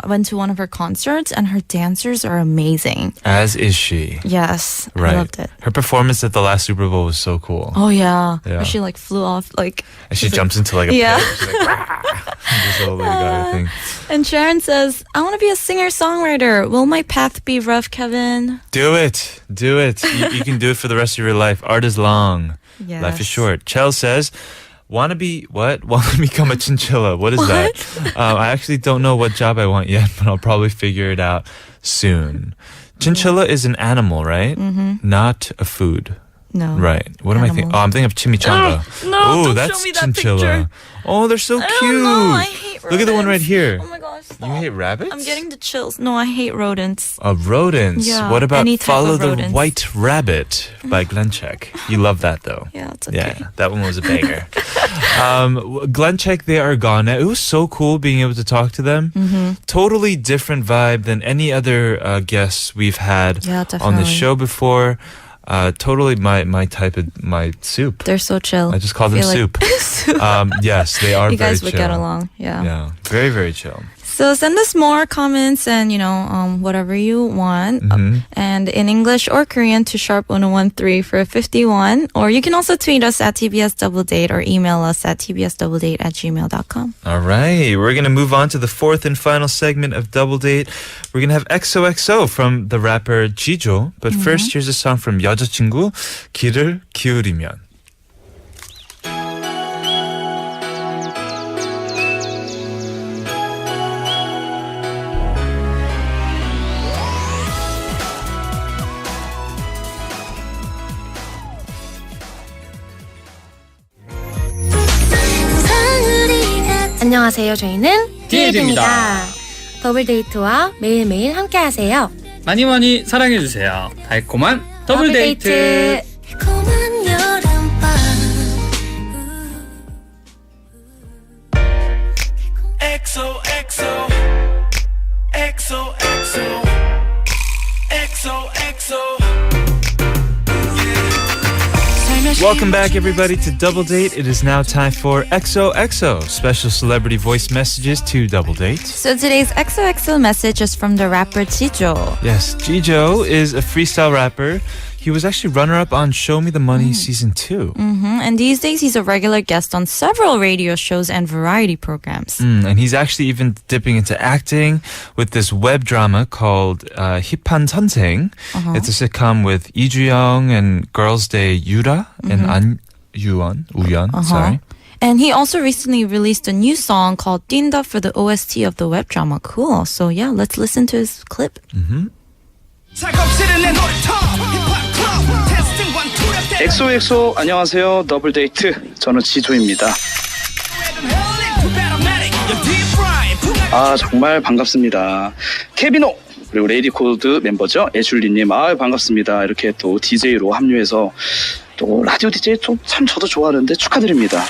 went to one of her concerts, and her dancers are amazing. As is she. Yes, Right. I loved it. Her performance at the last Super Bowl was so cool. Oh yeah, Yeah. where she like flew off like. And she she's like- jumps into like a Yeah. pit. She's like, "Rah!" This little Lady Gaga thing. And Sharon says, I want to be a singer-songwriter. Will my path be rough, Kevin? Do it. Do it. You can do it for the rest of your life. Art is long. Yes. Life is short. Chell says, want to become a chinchilla. What is that? I actually don't know what job I want yet, but I'll probably figure it out soon. Chinchilla is an animal, right? Mm-hmm. Not a food. No. Right. What am I thinking? Animal. Oh, I'm thinking of chimichanga. no, Ooh, don't that's show me that chinchilla. picture. Oh, they're so I cute. don't know. I hate rodents. Look at the one right here. Oh my gosh. You hate rabbits? I'm getting the chills. No, I hate rodents. Rodents. Yeah, What about any type Follow of the rodents. White Rabbit by Glenn Check? You love that though. Yeah, it's okay. Yeah, that one was a banger. Glenn Check, They Are Gone. It was so cool being able to talk to them. Mm-hmm. Totally different vibe than any other guests we've had Yeah, on the definitely. show before. Totally my type of my soup. They're so chill. I just call them Feel like- soup. Yes, they are You very guys would chill. get along. Yeah. Yeah, very, very chill. So send us more comments and, whatever you want. Mhm. And in English or Korean to sharp1013 for 51. Or you can also tweet us at TBS Double Date or email us at tbsdoubledate@gmail.com. All right, we're going to move on to the fourth and final segment of Double Date. We're going to have XOXO from the rapper Jijo. But first, here's a song from 여자친구, 귀를 기울이면. 안녕하세요. 저희는 디에드입니다. 더블데이트와 매일매일 함께하세요. 많이 많이 사랑해주세요. 달콤한 더블데이트. XOXO XOXO Welcome back, everybody, to Double Date. It is now time for XOXO, special celebrity voice messages to Double Date. So today's XOXO message is from the rapper Jijo. Yes, Jijo is a freestyle rapper. He was actually runner-up on Show Me the Money Season 2. And these days he's a regular guest on several radio shows and variety programs. And he's actually even dipping into acting with this web drama called 힙한 선생. It's a sitcom with Lee Ju-young and Girls' Day Yura and An Uyeon, sorry. And he also recently released a new song called 뛴다 for the OST of the web drama. Cool. So yeah, let's listen to his clip. 엑소엑소 안녕하세요. 더블데이트 저는 지조입니다. 아 정말 반갑습니다. 케비노 그리고 레이디코드 멤버죠. 애슐리님 반갑습니다. 이렇게 또 DJ로 합류해서 또 라디오 DJ 참 저도 좋아하는데 축하드립니다.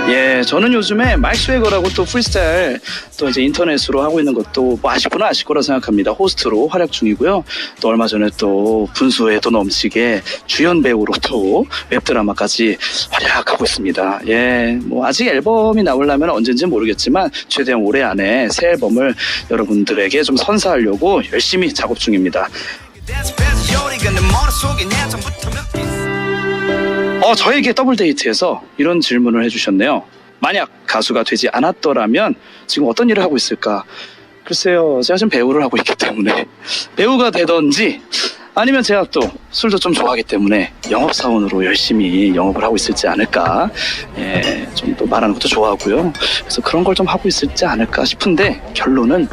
예, 저는 요즘에 마이크 스웨거라고 또 프리스타일 또 이제 인터넷으로 하고 있는 것도 뭐 아실 거라 생각합니다. 호스트로 활약 중이고요. 또 얼마 전에 또 분수에도 넘치게 주연 배우로 또 웹드라마까지 활약하고 있습니다. 예, 뭐 아직 앨범이 나오려면 언젠지는 모르겠지만 최대한 올해 안에 새 앨범을 여러분들에게 좀 선사하려고 열심히 작업 중입니다. 저에게 더블데이트에서 이런 질문을 해주셨네요. 만약 가수가 되지 않았더라면 지금 어떤 일을 하고 있을까? 글쎄요, 제가 지금 배우를 하고 있기 때문에 배우가 되던지 아니면 제가 또 술도 좀 좋아하기 때문에 영업사원으로 열심히 영업을 하고 있을지 않을까. 예, 좀 또 말하는 것도 좋아하고요. 그래서 그런 걸 좀 하고 있을지 않을까 싶은데 결론은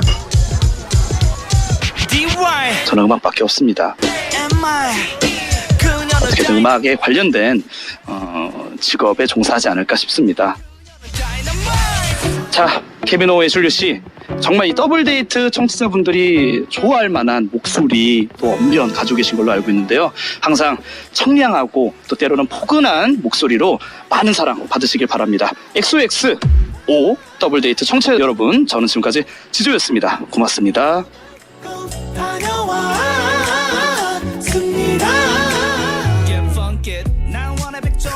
저는 음악밖에 없습니다. 어떻게든 음악에 관련된 직업에 종사하지 않을까 싶습니다. 자, 케비노 애슐리 씨, 정말 이 더블데이트 청취자분들이 좋아할 만한 목소리 또 언변 가지고 계신 걸로 알고 있는데요. 항상 청량하고 또 때로는 포근한 목소리로 많은 사랑 받으시길 바랍니다. XOXO 더블데이트 청취자 여러분, 저는 지금까지 지조였습니다. 고맙습니다.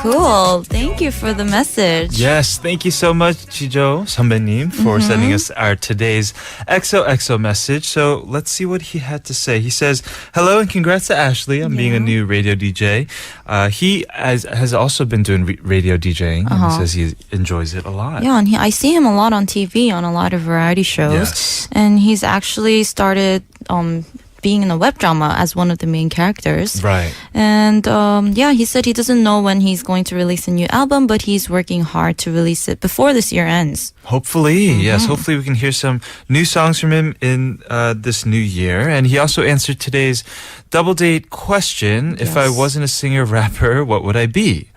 Cool. Thank you for the message. Yes, thank you so much, Jijo 선배님, for sending us our today's XOXO message. So let's see what he had to say. He says, hello and congrats to Ashley on being a new radio DJ. He has also been doing radio DJing, and he says he enjoys it a lot. Yeah, and I see him a lot on TV on a lot of variety shows. Yes. And he's actually started being in a web drama as one of the main characters. Right. And yeah, he said he doesn't know when he's going to release a new album, but he's working hard to release it before this year ends. Hopefully, yes. Hopefully we can hear some new songs from him in this new year. And he also answered today's double date question. If I wasn't a singer-rapper, what would I be?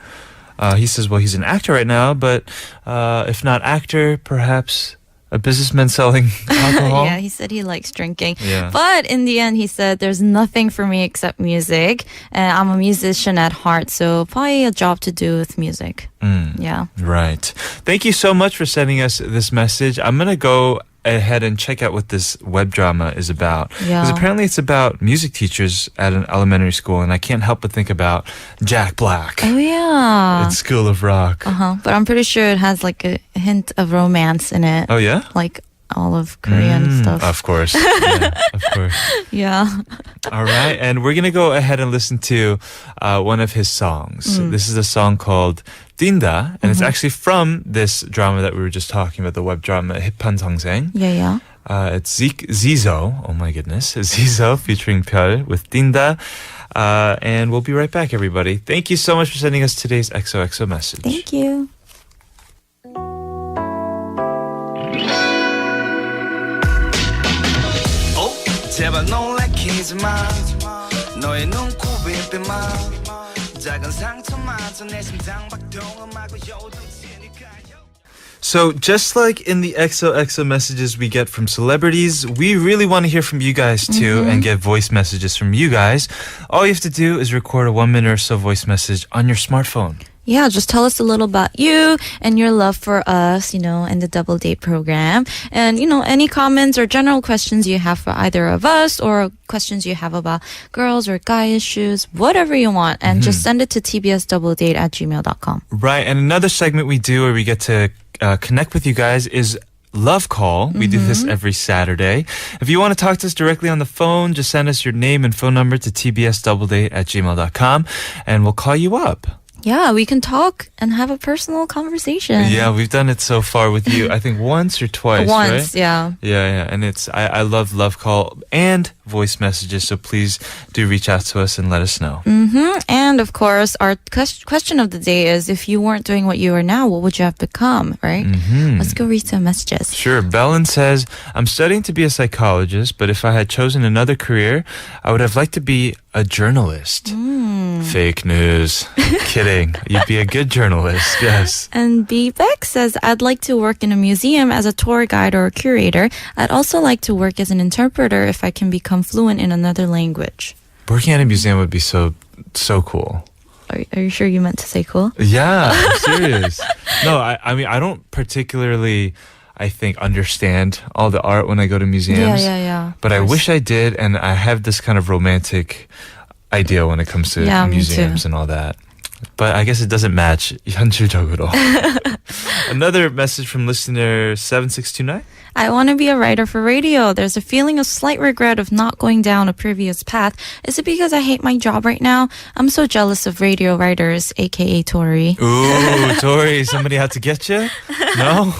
He says, well, he's an actor right now, but if not actor, perhaps a businessman selling alcohol. Yeah, he said he likes drinking. Yeah. But in the end, he said, there's nothing for me except music. And I'm a musician at heart, so probably a job to do with music. Yeah. Right. Thank you so much for sending us this message. I'm going to go ahead and check out what this web drama is about. Because apparently it's about music teachers at an elementary school, and I can't help but think about Jack Black. Oh, yeah. It's School of Rock. But I'm pretty sure it has like a hint of romance in it. Oh, yeah? Like all of Korean stuff. Of course. Yeah, of course. Yeah. All right. And we're going to go ahead and listen to one of his songs. This is a song called 뛴다, and it's actually from this drama that we were just talking about, the web drama 힙한 선생. Yeah. It's Zizo. Oh my goodness. Zizo featuring 별 with 뛴다. And we'll be right back, everybody. Thank you so much for sending us today's XOXO message. Thank you. 제발 놀래키지 마 너의 눈곱이 빛마 작은 상처마저 내 심장 박동음하고 요동치니까. So just like in the XOXO messages we get from celebrities, we really want to hear from you guys too and get voice messages from you guys. All you have to do is record a 1 minute or so voice message on your smartphone. Yeah, just tell us a little about you and your love for us, and the Double Date program. And, any comments or general questions you have for either of us or questions you have about girls or guy issues, whatever you want. And just send it to tbsdoubledate@gmail.com. Right, and another segment we do where we get to connect with you guys is Love Call. We do this every Saturday. If you want to talk to us directly on the phone, just send us your name and phone number to tbsdoubledate@gmail.com and we'll call you up. Yeah, we can talk and have a personal conversation. Yeah, we've done it so far with you, I think once or twice, Once, right? yeah. Yeah, and I love Love Call and voice messages, so please do reach out to us and let us know. And of course, our question of the day is, if you weren't doing what you are now, what would you have become, right? Let's go read some messages. Sure. Belen says, I'm studying to be a psychologist, but if I had chosen another career, I would have liked to be a journalist. Fake news. Kidding. You'd be a good journalist, yes. And B. Beck says, I'd like to work in a museum as a tour guide or a curator. I'd also like to work as an interpreter if I can become fluent in another language. Working at a museum would be so cool. Are you sure you meant to say cool? Yeah, I'm serious. No, I mean, I don't particularly, I think, understand all the art when I go to museums. Yeah. But I wish I did, and I have this kind of romantic idea when it comes to museums and all that. But I guess it doesn't match 현실적으로. Another message from listener 7629. I want to be a writer for radio. There's a feeling of slight regret of not going down a previous path. Is it because I hate my job right now? I'm so jealous of radio writers, aka Tori. Ooh, Tori, somebody had to get you? No?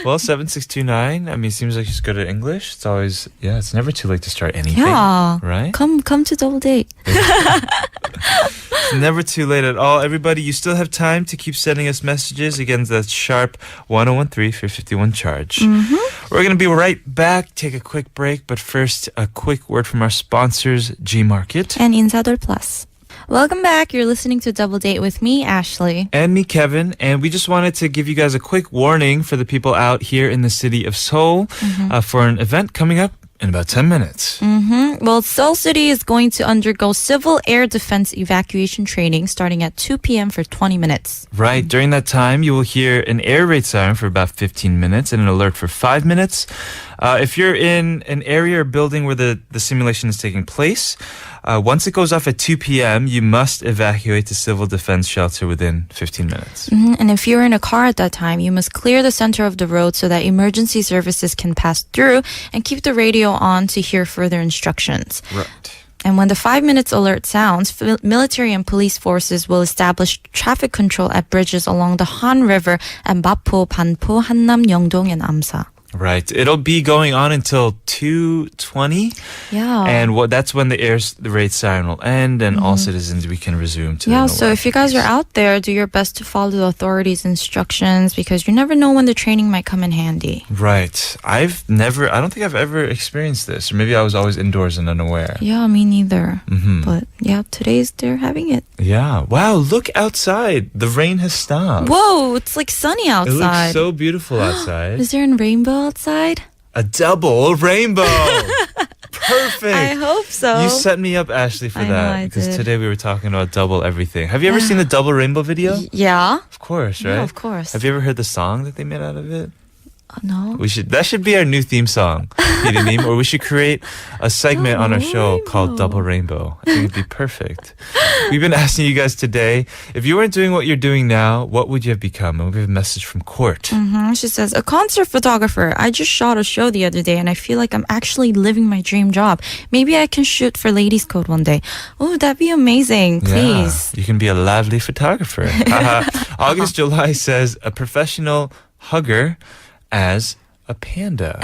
Well, 7629, I mean, it seems like she's good at English. It's always, it's never too late to start anything. Yeah. Right? Come to Double Date. It's never too late at all. Everybody, you still have time to keep sending us messages. Again, that's sharp 1013 for 51 charge. We're going to be right back. Take a quick break. But first, a quick word from our sponsors, Gmarket. And Insador Plus. Welcome back. You're listening to Double Date with me, Ashley. And me, Kevin. And we just wanted to give you guys a quick warning for the people out here in the city of Seoul for an event coming up in about 10 minutes. Well, Seoul City is going to undergo civil air defense evacuation training starting at 2 p.m. for 20 minutes. Right. During that time, you will hear an air raid siren for about 15 minutes and an alert for 5 minutes. If you're in an area or building where the simulation is taking place, once it goes off at 2 p.m., you must evacuate to civil defense shelter within 15 minutes. And if you're in a car at that time, you must clear the center of the road so that emergency services can pass through and keep the radio on to hear further instructions. Right. And when the 5 minutes alert sounds, military and police forces will establish traffic control at bridges along the Han River at Mapo, Banpo, Hannam, Yeongdong, and Amsa. Right. It'll be going on until 2:20. Yeah. And that's when the raid siren will end and all citizens, we can resume to Yeah, the so if you guys are out there, do your best to follow the authorities' instructions because you never know when the training might come in handy. Right. I don't think I've ever experienced this. Or maybe I was always indoors and unaware. Yeah, me neither. But yeah, they're having it. Yeah. Wow, look outside. The rain has stopped. Whoa, it's like sunny It outside. looks so beautiful outside. Is there a rainbow outside? A double rainbow. Perfect. I hope so. You set me up, Ashley, for I know that. I Because did. today we were talking about double everything. Have you ever seen the double rainbow video? Yeah. Of course, right? Yeah, of course. Have you ever heard the song that they made out of it? No. That should be our new theme song, Pidinim, or we should create a segment on our show called Double Rainbow. I think it'd be perfect. We've been asking you guys today, if you weren't doing what you're doing now, what would you have become? And we have a message from Court. She says, a concert photographer. I just shot a show the other day and I feel like I'm actually living my dream job. Maybe I can shoot for Ladies Code one day. Oh, that'd be amazing. Please. Yeah, you can be a lively photographer. August July says, a professional hugger as a panda.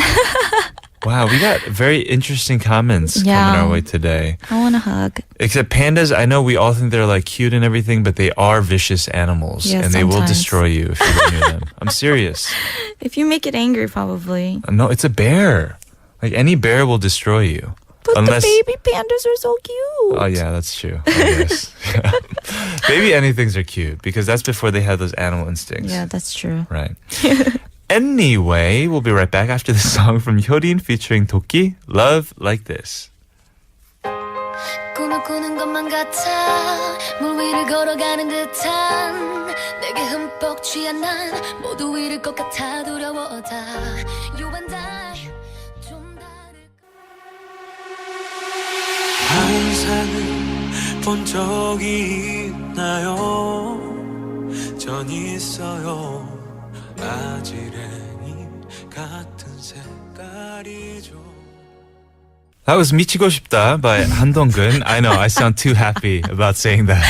Wow, we got very interesting comments coming our way today. I want a hug. Except pandas, I know we all think they're like cute and everything, but they are vicious animals. Yeah, and they will sometimes. destroy you if you go near them. I'm serious. If you make it angry, probably. No, it's a bear. Like any bear will destroy you. But Unless, the baby pandas are so cute. Oh yeah, that's true. I guess. Yeah. Baby anythings are cute because that's before they have those animal instincts. Yeah, that's true. Right. Anyway, we'll be right back after the song from Hyorin featuring Toki, Love Like This. 꿈을 꾸는 것만 같아 물 위를 걸어가는 듯한 내게 흠뻑 취한 난 모두 잃을 것 같아 두려워 다 You and I 좀 다를까 환상을 본 적이 있나요? 전 있어요 아지랭이 같은 색깔이죠 That was 미치고 싶다 by Han Dong-gun. I know, I sound too happy about saying that.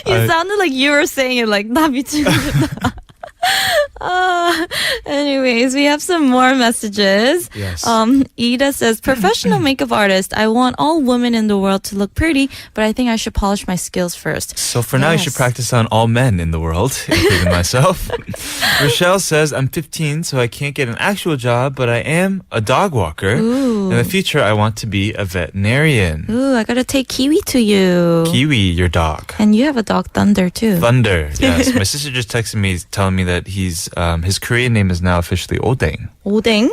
You sounded like you were saying it like 나 미치고 싶다. Anyways, we have some more messages. Yes. Ida says, professional makeup artist. I want all women in the world to look pretty, but I think I should polish my skills first. So for now, you should practice on all men in the world, including myself. Rochelle says, I'm 15, so I can't get an actual job, but I am a dog walker. Ooh. In the future, I want to be a veterinarian. Ooh, I gotta take Kiwi to you. Kiwi, your dog. And you have a dog, Thunder, too. Thunder, yes. My sister just texted me telling me that he's his Korean name is now officially Odeng. Odeng?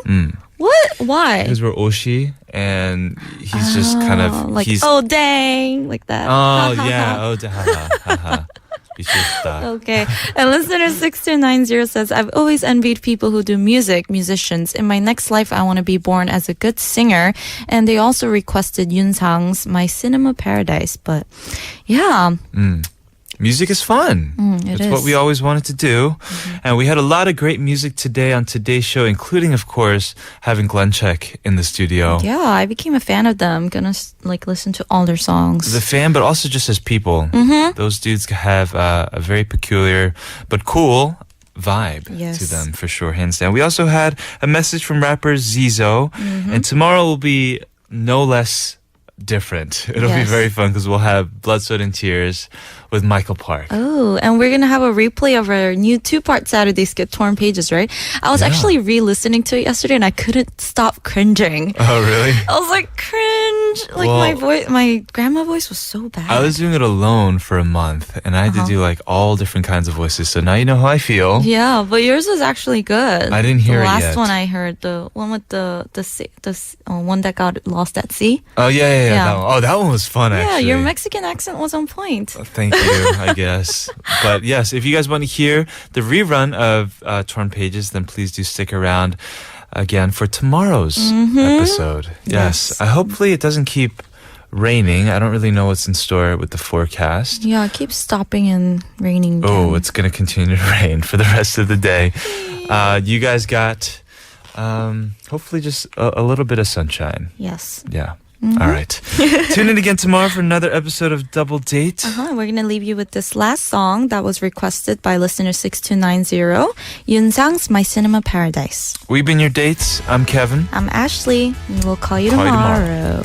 What? Why? Because we're Oshi, and he's just kind of like, he's oh dang, like that. oh yeah, oh haha. Okay. And listener 6290 says, I've always envied people who do music, musicians. In my next life, I want to be born as a good singer. And they also requested Yunsang's My Cinema Paradise. But yeah. Music is fun. It's what we always wanted to do. And we had a lot of great music today on today's show, including, of course, having Glenn Check in the studio. Yeah, I became a fan of them. Gonna listen to all their songs. The fan, but also just as people. Those dudes have a very peculiar but cool vibe to them, for sure, hands down. We also had a message from rapper Zizo. And tomorrow will be no less different. It'll be very fun because we'll have Blood, Sweat, and Tears with Michael Park. Oh, and we're going to have a replay of our new 2-part Saturday skit, Torn Pages, right? I was actually re-listening to it yesterday and I couldn't stop cringing. Oh, really? I was like, cringe. Like my grandma voice was so bad. I was doing it alone for a month and I had to do like all different kinds of voices. So now you know how I feel. Yeah, but yours was actually good. I didn't hear it yet. The last one I heard, the one with the one that got lost at sea. Oh, yeah. That one. Oh, that one was fun, actually. Yeah, your Mexican accent was on point. Thank you, I guess. But yes, if you guys want to hear the rerun of Torn Pages, then please do stick around again for tomorrow's episode. Yes. Hopefully it doesn't keep raining. I don't really know what's in store with the forecast. Yeah, it keeps stopping and raining down. Oh, it's going to continue to rain for the rest of the day. You guys got hopefully just a little bit of sunshine. Yes. Yeah. All right. Tune in again tomorrow for another episode of Double Date. We're going to leave you with this last song that was requested by listener 6290, Yunsang's My Cinema Paradise. We've been your dates. I'm Kevin. I'm Ashley. We will call you tomorrow.